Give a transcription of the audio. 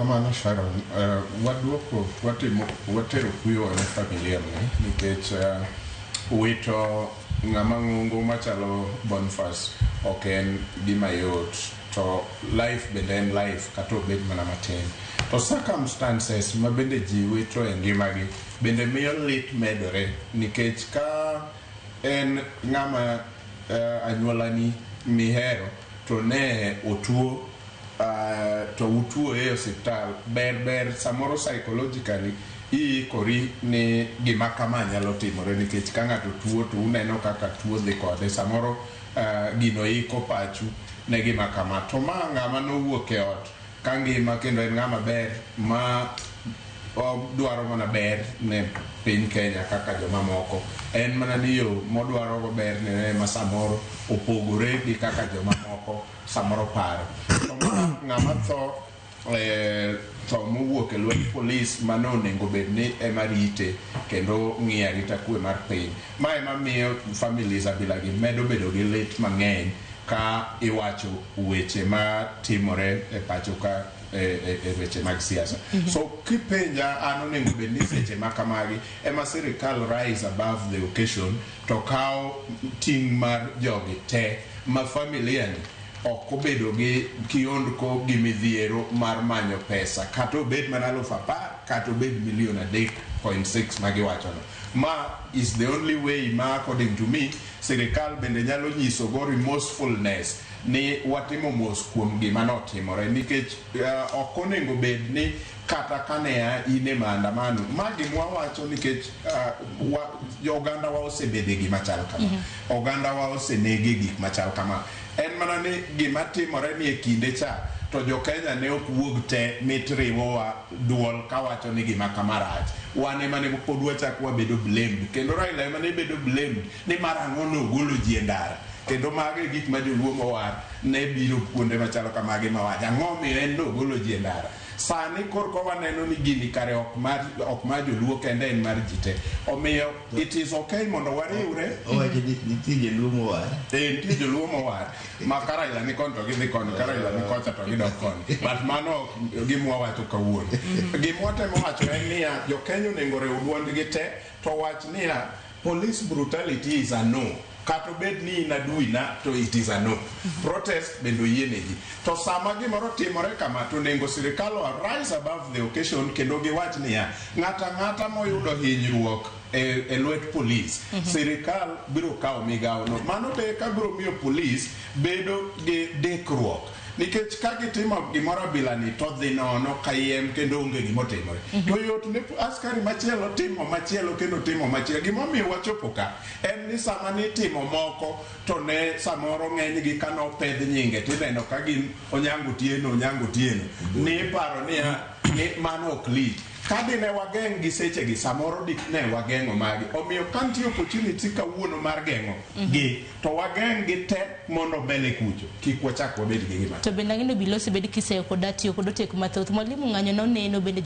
Erokamano Sharon, waduoko watero kuyo ne familia ni nikech wito ng'ama ng'ungu machalo Boniface ok en gima yot, to life bende en life kata obed mana matin, to circumstances ma bende ji wito e ngimagi bende miyo lit medore, nikech ka en ng'ama anyuolani mihero to ne otuo to utuo e hospital, ber samoro psychologically iikori ni gima kama nyalo timore, nikech ka ng'ato tuo to uneno kaka tuo dhi kode, samoro gino iko pachu ne gima kama. To ma ng'ama nowuok e ot ka ngima kendo en ng'ama ber ma dwaro mana ber ne piny Kenya kaka joma moko, en mana ni yo modwaro go ber ne ma samoro opogore gi kaka joma moko samoro paro. To ng'ama tho mowuok e lwet polis mano onego bed ni ema rite kendo ng'iyo arita kwe mar piny. Ma ema miyo families abilagi medo bedo gi lit mang'eny ka iwacho weche ma timore e pacho ka e weche mag siasa. So kipenja an onego bed ni seche ma kamagi ema sirkal rise above the occasion to kawo ting' mar jogi te ma familia ni ok obedo gi kiondko gi midhiero mar manyo pesa, kata obed mana 10,000 kata obed 3.6 ma giwachono. Ma is the only way ma according to me sirkal bende nyalo nyiso go remorsefulness ni watimo mos kuom gima notimore, nikech ok onego bed ni kata kane ine maandamano ma gimwa wacho, nikech oganda wa osebede gima chal kama, oganda wa osenege gik machal kama. En mana ni gima timore ni e kinde cha to jo Kenya ne ok wuog te mitriwowa duol kawacho ni gima kama rach. Wan ema ne pod wachak wabedo blamed, kendo Raila ema ne bedo blamed ni mar ang'o nogolo ji e ndara, kendo mage gik ma joluo mowar ne biro kuonde machalo kamagi mawacho ang'o miyo en nogolo ji e ndara. Sani korko waneno ni gini kare ok mar joluo kende, en mar ji te. Omiyo it is okay mondo wariwre. Owacho ni nitie joluo mowar. Nitie joluo mowar ma Raila ni kon to gidhi kon, Raila ni kocha to gidok kon. But mano gimwa wacho kawuono. Gimwa temo wacho en niya, jo Kenya onego rew duondgi te to wach niya, police brutality is a no. Kato bed ni inadui na to it is a no. Protest bendo yienegi. To sama gimoro timore kama to nengo sirkal rise above the occasion kendo giwach niya, ng'ata moyudo hinyruok e lwet police, sirkal biro kawo migawo no. Mano te ka biro miyo police bedo gi dekruok, nikech ka gitimo gimoro bilani to dhi nono kayem kendo onge gimotimore. To yot ne askari machielo timo machielo kendo timo machielo. Gimomiyo wachopo ka en ni sama ni timo moko to ne samoro ng'eny gi kano pedh nyinge tineno ka gin onyango tieno ni paro ni mano ok lit. Kadi ne wageng' gi seche gi samoro dik ne wageng'o magi. Omiyo kanti opportunity kawuono mar geng'o gi to wageng' gi te mondo mbele kucho kik wachak wabed gi gima. To bende ng'ino bilosi bed kiseko datiyo kod tek mathoth mwalimu ng'anyo no neno bende